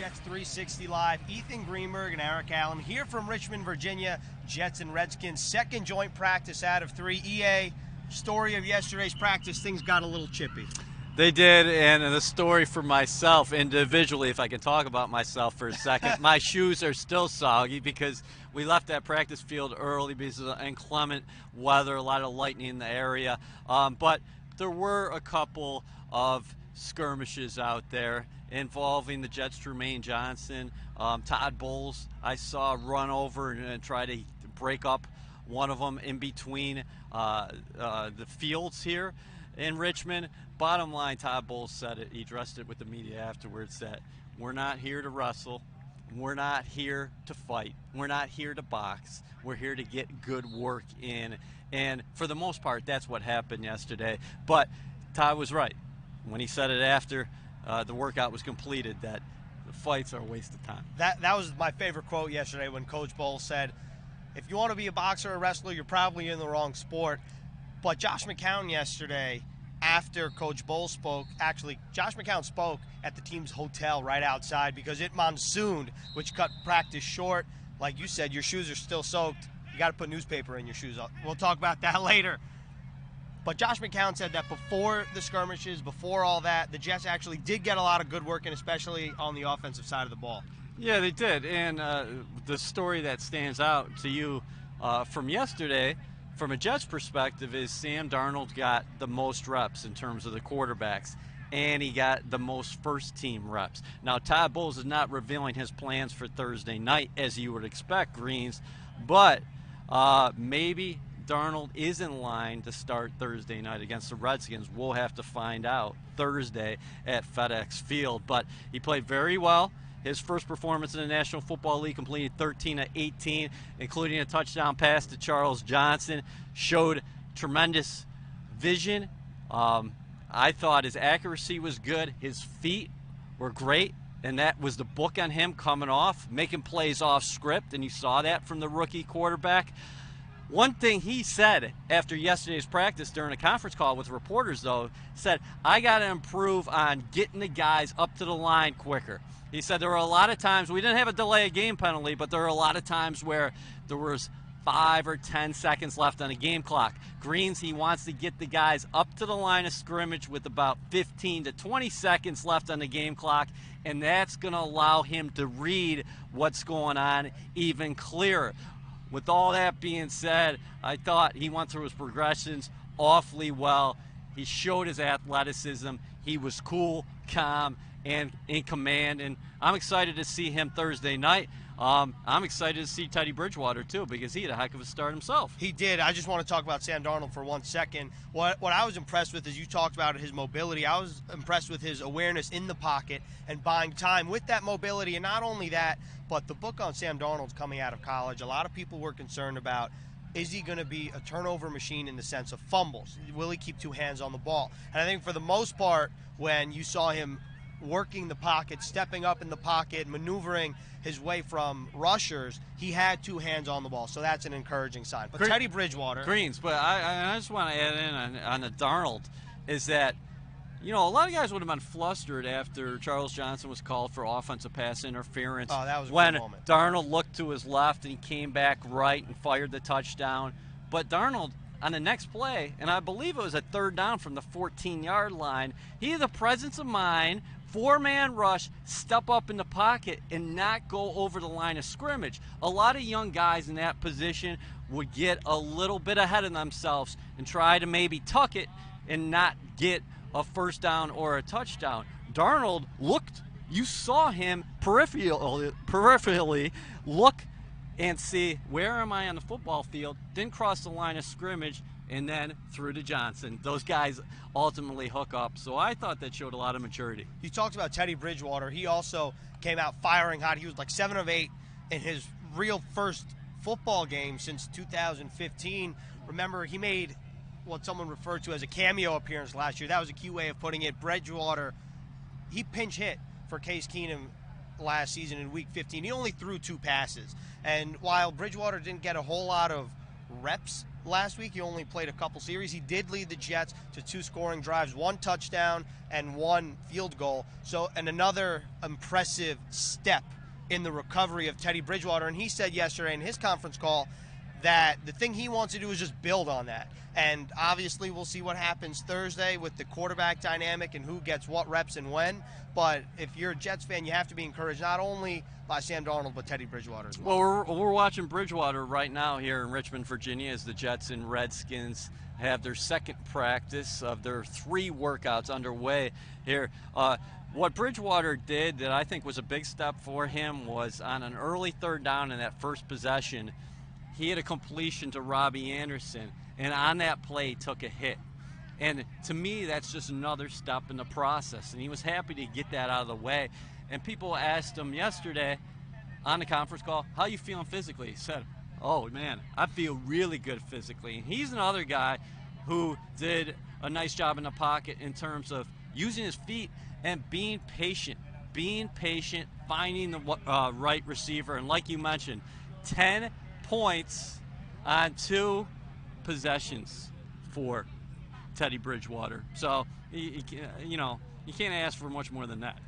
Jets 360 Live. Ethan Greenberg and Eric Allen here from Richmond, Virginia. Jets and Redskins, second joint practice out of 3. EA, story of yesterday's practice, things got a little chippy. They did, and the story for myself individually, if I can talk about myself for a second, my shoes are still soggy because we left that practice field early because of the inclement weather, a lot of lightning in the area. But there were a couple of skirmishes out there involving the Jets' Jermaine Johnson. Todd Bowles, I saw run over and try to break up one of them in between the fields here in Richmond. Bottom line, Todd Bowles said it. He addressed it with the media afterwards that we're not here to wrestle. We're not here to fight. We're not here to box. We're here to get good work in. And for the most part, that's what happened yesterday. But Todd was right when he said it after the workout was completed, that the fights are a waste of time. That was my favorite quote yesterday when Coach Bowles said, if you want to be a boxer or a wrestler, you're probably in the wrong sport. But Josh McCown yesterday, after Coach Bowles spoke, actually, Josh McCown spoke at the team's hotel right outside because it monsooned, which cut practice short. Like you said, your shoes are still soaked. You got to put newspaper in your shoes. We'll talk about that later. But Josh McCown said that before the skirmishes, before all that, the Jets actually did get a lot of good work, and especially on the offensive side of the ball. Yeah, they did. And the story that stands out to you from yesterday, from a Jets perspective, is Sam Darnold got the most reps in terms of the quarterbacks, and he got the most first-team reps. Now, Todd Bowles is not revealing his plans for Thursday night, as you would expect, Greens, but maybe Darnold is in line to start Thursday night against the Redskins. We'll have to find out Thursday at FedEx Field. But he played very well. His first performance in the National Football League, completed 13 of 18, including a touchdown pass to Charles Johnson. Showed tremendous vision. I thought his accuracy was good. His feet were great, and that was the book on him coming off, making plays off script, and you saw that from the rookie quarterback. One thing he said after yesterday's practice during a conference call with reporters, though, said, I got to improve on getting the guys up to the line quicker. He said there were a lot of times, we didn't have a delay of game penalty, but there were a lot of times where there was 5 or 10 seconds left on the game clock. Greens, he wants to get the guys up to the line of scrimmage with about 15 to 20 seconds left on the game clock, and that's going to allow him to read what's going on even clearer. With all that being said, I thought he went through his progressions awfully well. He showed his athleticism. He was cool, calm, and in command. And I'm excited to see him Thursday night. I'm excited to see Teddy Bridgewater, too, because he had a heck of a start himself. He did. I just want to talk about Sam Darnold for 1 second. What I was impressed with is you talked about his mobility. I was impressed with his awareness in the pocket and buying time with that mobility. And not only that, but the book on Sam Darnold's coming out of college. A lot of people were concerned about, is he going to be a turnover machine in the sense of fumbles? Will he keep 2 hands on the ball? And I think for the most part, when you saw him working the pocket, stepping up in the pocket, maneuvering his way from rushers, he had 2 hands on the ball. So that's an encouraging sign. But Teddy Bridgewater. Greens, but I just want to add in on the Darnold is that, you know, a lot of guys would have been flustered after Charles Johnson was called for offensive pass interference. Oh, that was a when good moment. Darnold looked to his left and he came back right and fired the touchdown. But Darnold, on the next play, and I believe it was a 3rd down from the 14-yard line, he had the presence of mind, 4-man rush, step up in the pocket, and not go over the line of scrimmage. A lot of young guys in that position would get a little bit ahead of themselves and try to maybe tuck it and not get a first down or a touchdown. Darnold looked, you saw him peripherally look and see, where am I on the football field? Didn't cross the line of scrimmage, and then through to Johnson. Those guys ultimately hook up. So I thought that showed a lot of maturity. You talked about Teddy Bridgewater. He also came out firing hot. He was like 7 of 8 in his real first football game since 2015. Remember, he made what someone referred to as a cameo appearance last year. That was a cute way of putting it. Bridgewater, he pinch hit for Case Keenum last season in Week 15. He only threw 2 passes. And while Bridgewater didn't get a whole lot of reps last week. He only played a couple series. He did lead the Jets to 2 scoring drives, 1 touchdown, and 1 field goal. So, and another impressive step in the recovery of Teddy Bridgewater. And he said yesterday in his conference call that the thing he wants to do is just build on that. And obviously we'll see what happens Thursday with the quarterback dynamic and who gets what reps and when. But if you're a Jets fan, you have to be encouraged not only by Sam Darnold but Teddy Bridgewater as well. Well, we're watching Bridgewater right now here in Richmond, Virginia, as the Jets and Redskins have their second practice of their 3 workouts underway here. What Bridgewater did that I think was a big step for him was on an early 3rd down in that first possession, he had a completion to Robbie Anderson, and on that play took a hit. And to me, that's just another step in the process, and he was happy to get that out of the way. And people asked him yesterday on the conference call, how you feeling physically? He said, oh man, I feel really good physically. And he's another guy who did a nice job in the pocket in terms of using his feet and being patient, finding the right receiver. And like you mentioned, 10 points on 2 possessions for Teddy Bridgewater. So, you can't ask for much more than that.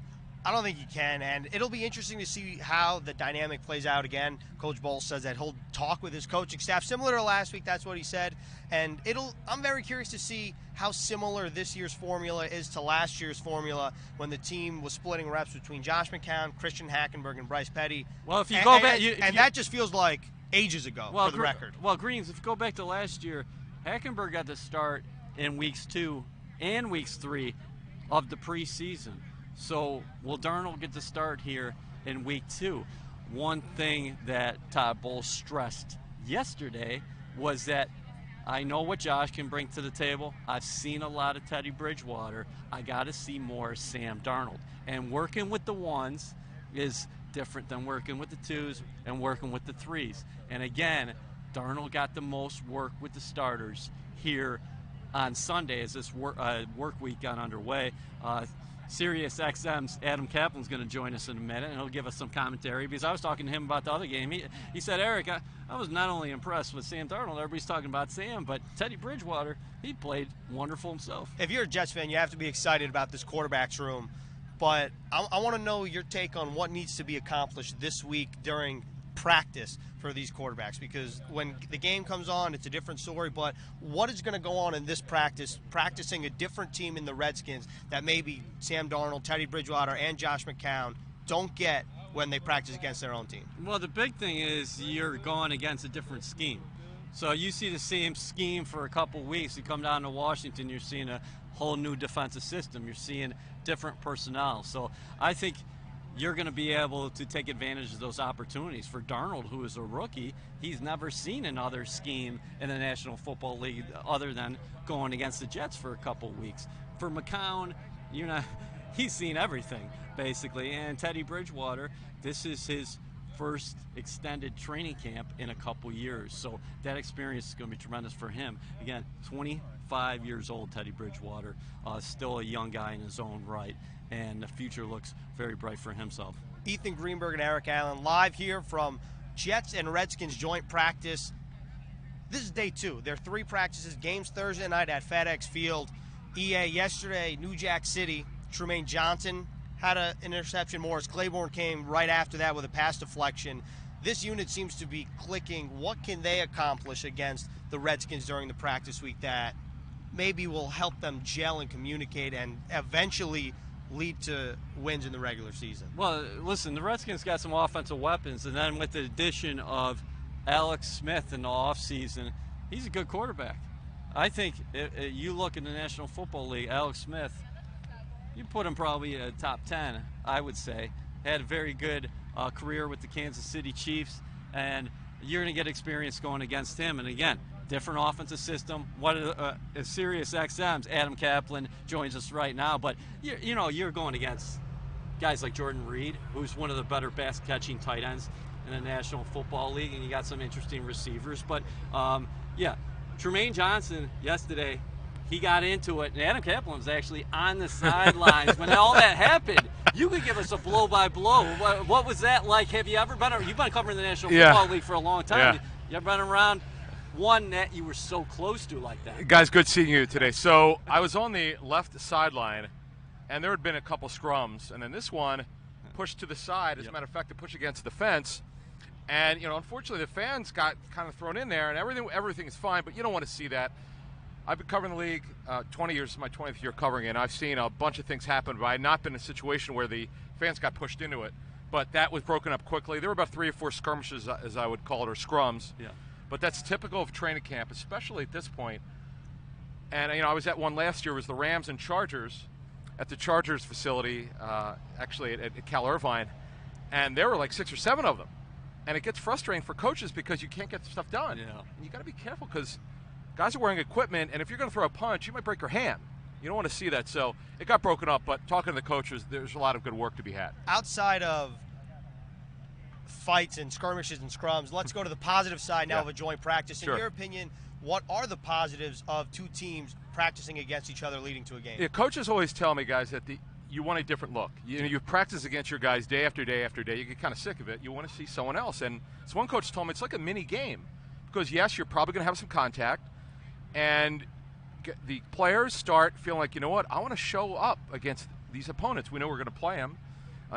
I don't think you can, and it'll be interesting to see how the dynamic plays out again. Coach Bowles says that he'll talk with his coaching staff, similar to last week. That's what he said, and I'm very curious to see how similar this year's formula is to last year's formula when the team was splitting reps between Josh McCown, Christian Hackenberg, and Bryce Petty. Well, if you go back, that just feels like ages ago for the record. Well, Greens, if you go back to last year, Hackenberg got the start in weeks 2 and weeks 3 of the preseason. So will Darnold get the start here in week 2? One thing that Todd Bowles stressed yesterday was that I know what Josh can bring to the table. I've seen a lot of Teddy Bridgewater. I got to see more Sam Darnold. And working with the 1s is different than working with the 2s and working with the 3s. And again, Darnold got the most work with the starters here on Sunday as this work week got underway. Sirius XM's Adam Kaplan's going to join us in a minute, and he'll give us some commentary because I was talking to him about the other game. He said, Eric, I was not only impressed with Sam Darnold, everybody's talking about Sam, but Teddy Bridgewater, he played wonderful himself. If you're a Jets fan, you have to be excited about this quarterback's room, but I want to know your take on what needs to be accomplished this week during practice for these quarterbacks, because when the game comes on, it's a different story. But what is going to go on in this practicing a different team in the Redskins that maybe Sam Darnold, Teddy Bridgewater, and Josh McCown don't get when they practice against their own team? Well, the big thing is you're going against a different scheme. So you see the same scheme for a couple weeks. You come down to Washington, you're seeing a whole new defensive system. You're seeing different personnel. So I think you're going to be able to take advantage of those opportunities. For Darnold, who is a rookie, he's never seen another scheme in the National Football League other than going against the Jets for a couple weeks. For McCown, he's seen everything, basically. And Teddy Bridgewater, this is his first extended training camp in a couple years. So that experience is going to be tremendous for him. Again, 25 years old, Teddy Bridgewater, still a young guy in his own right. And the future looks very bright for himself. Ethan Greenberg and Eric Allen live here from Jets and Redskins joint practice. This is day 2. There are 3 practices. Games Thursday night at FedEx Field. EA yesterday, New Jack City. Trumaine Johnson had an interception. Morris Claiborne came right after that with a pass deflection. This unit seems to be clicking. What can they accomplish against the Redskins during the practice week that maybe will help them gel and communicate and eventually lead to wins in the regular season? Well, listen, the Redskins got some offensive weapons, and then with the addition of Alex Smith in the offseason, he's a good quarterback. I think you look in the National Football League, Alex Smith, you put him probably a top 10, I would say. Had a very good career with the Kansas City Chiefs, and you're going to get experience going against him. And again, different offensive system. What a Sirius XM's Adam Kaplan joins us right now. But you're going against guys like Jordan Reed, who's one of the better pass catching tight ends in the National Football League, and you got some interesting receivers. But Trumaine Johnson yesterday, he got into it, and Adam Kaplan was actually on the sidelines when all that happened. You could give us a blow-by-blow. What was that like? Have you ever been? You've been covering the National Football League for a long time. Yeah. You ever been around one that you were so close to like that? Guys, good seeing you today. So I was on the left sideline, and there had been a couple scrums, and then this one pushed to the side. As a matter of fact, it pushed against the fence. And, unfortunately, the fans got kind of thrown in there, and everything is fine, but you don't want to see that. I've been covering the league 20 years, is my 20th year covering it, and I've seen a bunch of things happen, but I had not been in a situation where the fans got pushed into it. But that was broken up quickly. There were about 3 or 4 skirmishes, as I would call it, or scrums. Yeah. But that's typical of training camp, especially at this point. And, I was at one last year. It was the Rams and Chargers at the Chargers facility, actually at Cal Irvine, and there were like 6 or 7 of them. And it gets frustrating for coaches because you can't get the stuff done. Yeah. And you got to be careful because guys are wearing equipment, and if you're going to throw a punch, you might break your hand. You don't want to see that. So it got broken up, but talking to the coaches, there's a lot of good work to be had. Outside of fights and skirmishes and scrums, let's go to the positive side now of a joint practice. In your opinion, what are the positives of 2 teams practicing against each other leading to a game? Yeah, coaches always tell me, guys, that you want a different look. You practice against your guys day after day after day. You get kind of sick of it. You want to see someone else. And so one coach told me it's like a mini game because, yes, you're probably going to have some contact, and the players start feeling like, you know what, I want to show up against these opponents. We know we're going to play them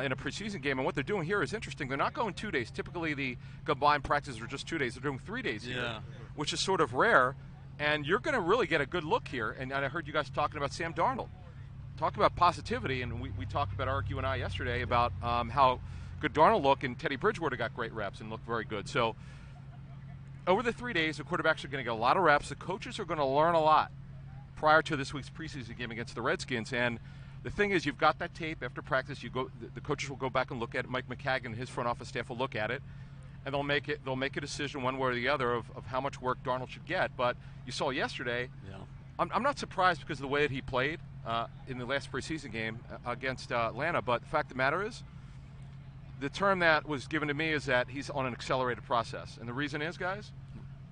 in a preseason game, and what they're doing here is interesting. They're not going 2 days. Typically, the combined practices are just 2 days. They're doing 3 days here, which is sort of rare, and you're going to really get a good look here. And I heard you guys talking about Sam Darnold. Talk about positivity, and we talked about, Eric, you and I yesterday, about how good Darnold looked, and Teddy Bridgewater got great reps and looked very good. So over the 3 days, the quarterbacks are going to get a lot of reps. The coaches are going to learn a lot prior to this week's preseason game against the Redskins. And the thing is, you've got that tape after practice. The coaches will go back and look at it. Mike McCagan and his front office staff will look at it, and they'll make a decision one way or the other of how much work Darnold should get. But you saw yesterday, I'm not surprised because of the way that he played in the last preseason game against Atlanta. But the fact of the matter is, the term that was given to me is that he's on an accelerated process. And the reason is, guys,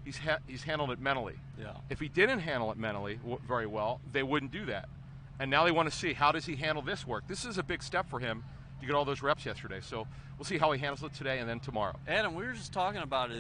he's handled it mentally. Yeah. If he didn't handle it mentally very well, they wouldn't do that. And now they want to see, how does he handle this work? This is a big step for him to get all those reps yesterday. So we'll see how he handles it today and then tomorrow. Adam, we were just talking about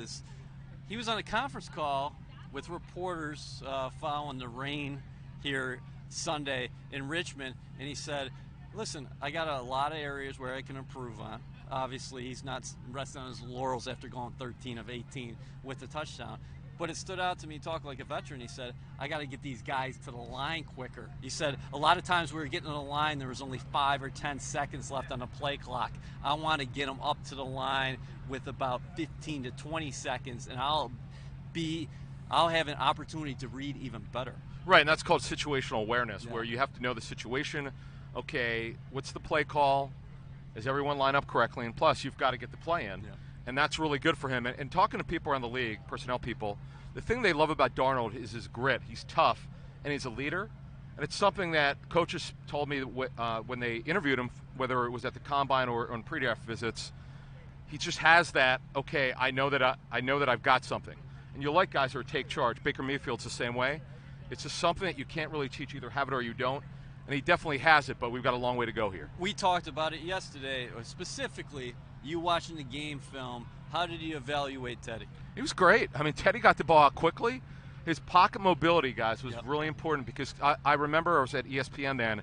he was on a conference call with reporters following the rain here Sunday in Richmond, and he said, listen, I got a lot of areas where I can improve on. Obviously, he's not resting on his laurels after going 13 of 18 with the touchdown. But it stood out to me, talking like a veteran. He said, I got to get these guys to the line quicker. He said, a lot of times we were getting to the line, there was only 5 or 10 seconds left on the play clock. I want to get them up to the line with about 15 to 20 seconds, and I'll have an opportunity to read even better. Right, and that's called situational awareness, where you have to know the situation. Okay, what's the play call? Does everyone line up correctly? And plus, you've got to get the play in. Yeah. And that's really good for him. And talking to people around the league, personnel people, the thing they love about Darnold is his grit. He's tough, and he's a leader. And it's something that coaches told me when they interviewed him, whether it was at the combine or on pre-draft visits. He just has that. Okay, I know that I've got something. And you like guys who take charge. Baker Mayfield's the same way. It's just something that you can't really teach. Either have it or you don't. And he definitely has it, but we've got a long way to go here. We talked about it yesterday, specifically you watching the game film. How did you evaluate Teddy? He was great. I mean, Teddy got the ball out quickly. His pocket mobility, guys, was really important because I remember I was at ESPN then,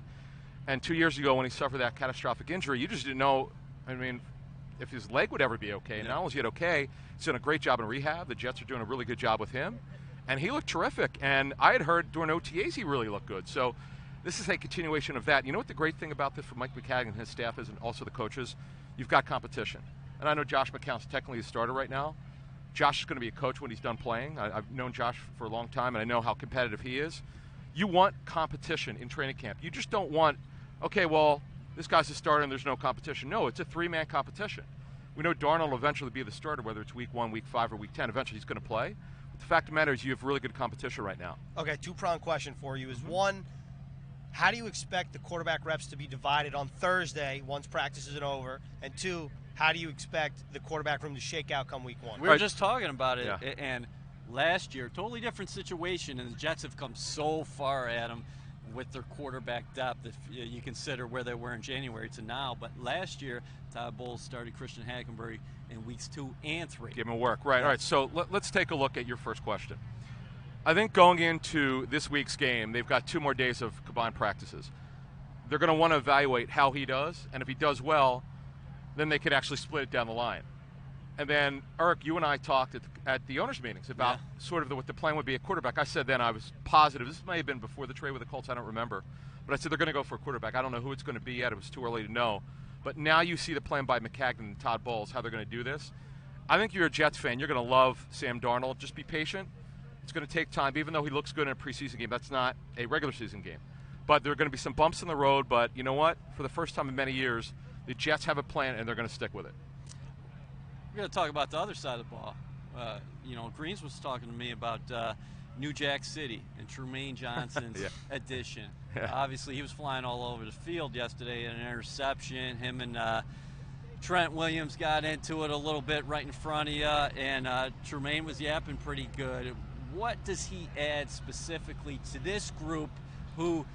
and 2 years ago when he suffered that catastrophic injury, you just didn't know, I mean, if his leg would ever be okay. And not only is he okay, he's done a great job in rehab. The Jets are doing a really good job with him. And he looked terrific. And I had heard during OTAs he really looked good. So this is a continuation of that. You know what the great thing about this for Mike McCagan and his staff is, and also the coaches? You've got competition. And I know Josh McCown's technically a starter right now. Josh is going to be a coach when he's done playing. I've known Josh for a long time, and I know how competitive he is. You want competition in training camp. You just don't want, okay, well, this guy's a starter and there's no competition. No, it's a 3-man competition. We know Darnold will eventually be the starter, whether it's week 1, week 5, or week 10. Eventually he's going to play. But the fact of the matter is you have really good competition right now. Okay, two-pronged question for you is, one, how do you expect the quarterback reps to be divided on Thursday once practice isn't over? And two, how do you expect the quarterback room to shake out come week 1? We were just talking about it, and last year, totally different situation, and the Jets have come so far, Adam, with their quarterback depth, if you consider where they were in January to now. But last year, Todd Bowles started Christian Hackenberg in weeks 2 and 3. Give him work. Right, all right. So let's take a look at your first question. I think going into this week's game, they've got 2 more days of combined practices. They're going to want to evaluate how he does, and if he does well, then they could actually split it down the line. And then, Eric, you and I talked at the owners' meetings about sort of what the plan would be at quarterback. I said then I was positive. This may have been before the trade with the Colts. I don't remember. But I said they're going to go for a quarterback. I don't know who it's going to be yet. It was too early to know. But now you see the plan by McCagnon and Todd Bowles, how they're going to do this. I think you're a Jets fan. You're going to love Sam Darnold. Just be patient. It's going to take time. Even though he looks good in a preseason game, that's not a regular season game. But there are going to be some bumps in the road. But you know what? For the first time in many years, the Jets have a plan, and they're going to stick with it. We're going to talk about the other side of the ball. Greens was talking to me about New Jack City and Trumaine Johnson's addition. Yeah. Obviously, he was flying all over the field yesterday in an interception. Him and Trent Williams got into it a little bit right in front of you, and Trumaine was yapping pretty good. What does he add specifically to this group who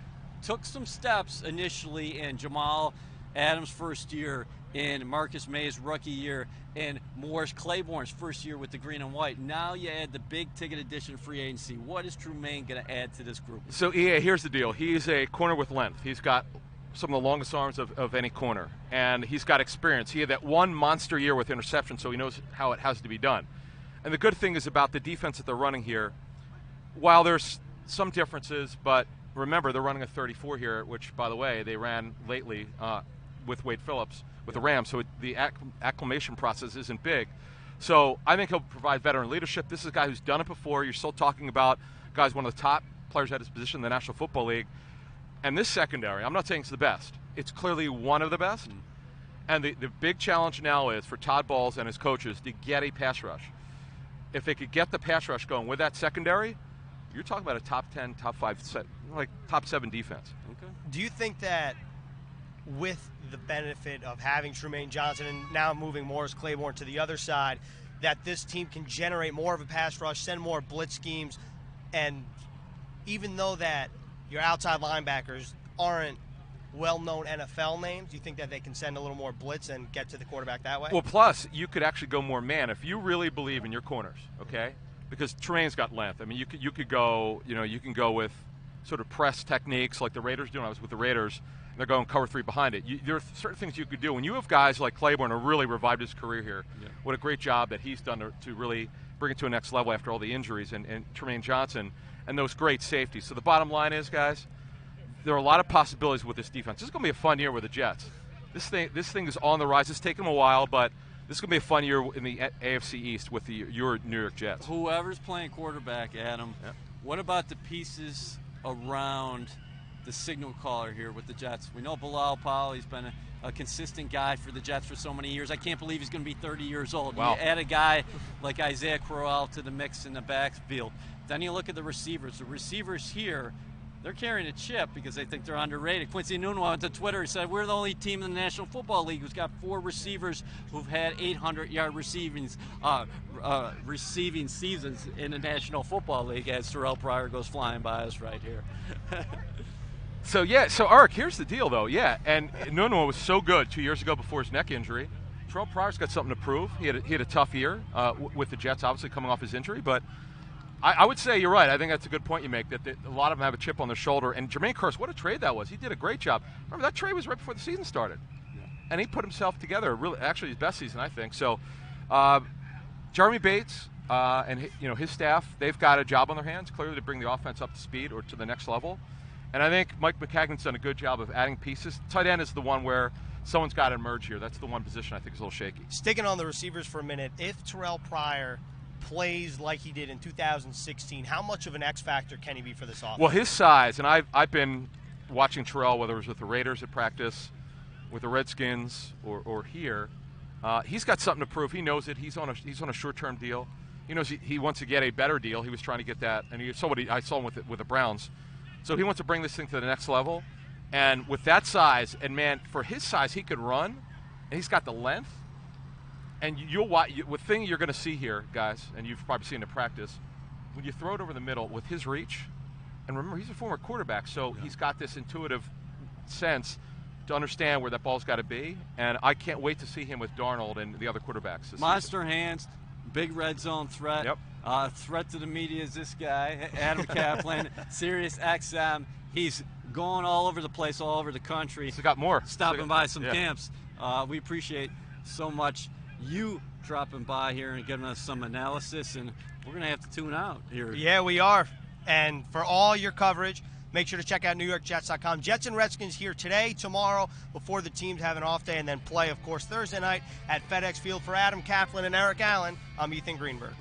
took some steps initially in Jamal Adams' first year, in Marcus May's rookie year, and Morris Claiborne's first year with the green and white? Now you add the big ticket addition free agency. What is Trumaine going to add to this group? So, here's the deal. He's a corner with length. He's got some of the longest arms of any corner, and he's got experience. He had that one monster year with interception, so he knows how it has to be done. And the good thing is about the defense that they're running here, while there's some differences, but remember, they're running a 34 here, which, by the way, they ran lately with Wade Phillips with the Rams, so the acclimation process isn't big. So I think he'll provide veteran leadership. This is a guy who's done it before. You're still talking about guys, one of the top players at his position in the National Football League. And this secondary, I'm not saying it's the best. It's clearly one of the best. And the big challenge now is for Todd Bowles and his coaches to get a pass rush. If they could get the pass rush going with that secondary, you're talking about a top 10, top 5, top 7 defense. Okay. Do you think that with the benefit of having Trumaine Johnson and now moving Morris Claiborne to the other side, that this team can generate more of a pass rush, send more blitz schemes, and even though that your outside linebackers aren't well-known NFL names, do you think that they can send a little more blitz and get to the quarterback that way? Well, plus, you could actually go more man if you really believe in your corners, okay? Because Trumaine's got length. I mean, you could go, you can go with sort of press techniques like the Raiders do. When I was with the Raiders, and they're going cover 3 behind it. There are certain things you could do. When you have guys like Claiborne who really revived his career here, what a great job that he's done to really bring it to a next level after all the injuries, and Trumaine Johnson and those great safeties. So the bottom line is, guys, there are a lot of possibilities with this defense. This is going to be a fun year with the Jets. This thing is on the rise. It's taken them a while, but this is going to be a fun year in the AFC East with your New York Jets. Whoever's playing quarterback, Adam, what about the pieces around the signal caller here with the Jets? We know Bilal Powell, he's been a consistent guy for the Jets for so many years. I can't believe he's going to be 30 years old. Wow. You add a guy like Isaiah Crowell to the mix in the backfield. Then you look at the receivers. The receivers here, they're carrying a chip because they think they're underrated. Quincy Enunwa went to Twitter and said, we're the only team in the National Football League who's got 4 receivers who've had 800-yard receiving seasons in the National Football League, as Terrell Pryor goes flying by us right here. So Ark, here's the deal, though. And Enunwa was so good 2 years ago before his neck injury. Terrell Pryor's got something to prove. He had a tough year with the Jets, obviously coming off his injury, but I would say you're right. I think that's a good point you make, that a lot of them have a chip on their shoulder. And Jermaine Kearse, what a trade that was. He did a great job. Remember, that trade was right before the season started. Yeah. And he put himself together, really, actually his best season, I think. So Jeremy Bates and his staff, they've got a job on their hands, clearly, to bring the offense up to speed or to the next level. And I think Mike McCagnon's done a good job of adding pieces. Tight end is the one where someone's got to emerge here. That's the one position I think is a little shaky. Sticking on the receivers for a minute, if Terrell Pryor plays like he did in 2016, how much of an X factor can he be for this offense? Well, his size, and I've been watching Terrell, whether it was with the Raiders at practice, with the Redskins, or here. He's got something to prove. He knows it. He's on a short-term deal. He knows he wants to get a better deal. He was trying to get that, and I saw him with the Browns. So he wants to bring this thing to the next level. And with that size, and man, for his size, he could run, and he's got the length. And you'll watch. The thing you're going to see here, guys, and you've probably seen it in practice, when you throw it over the middle with his reach, and remember, he's a former quarterback, so he's got this intuitive sense to understand where that ball's got to be. And I can't wait to see him with Darnold and the other quarterbacks. Monster hands, big red zone threat. Yep. Threat to the media is this guy, Adam Kaplan, Sirius XM. He's going all over the place, all over the country. He's got more. Stopping by some camps. We appreciate so much you dropping by here and giving us some analysis, and we're going to have to tune out here. Yeah, we are. And for all your coverage, make sure to check out NewYorkJets.com. Jets and Redskins here today, tomorrow, before the teams have an off day, and then play, of course, Thursday night at FedEx Field. For Adam Kaplan and Eric Allen, I'm Ethan Greenberg.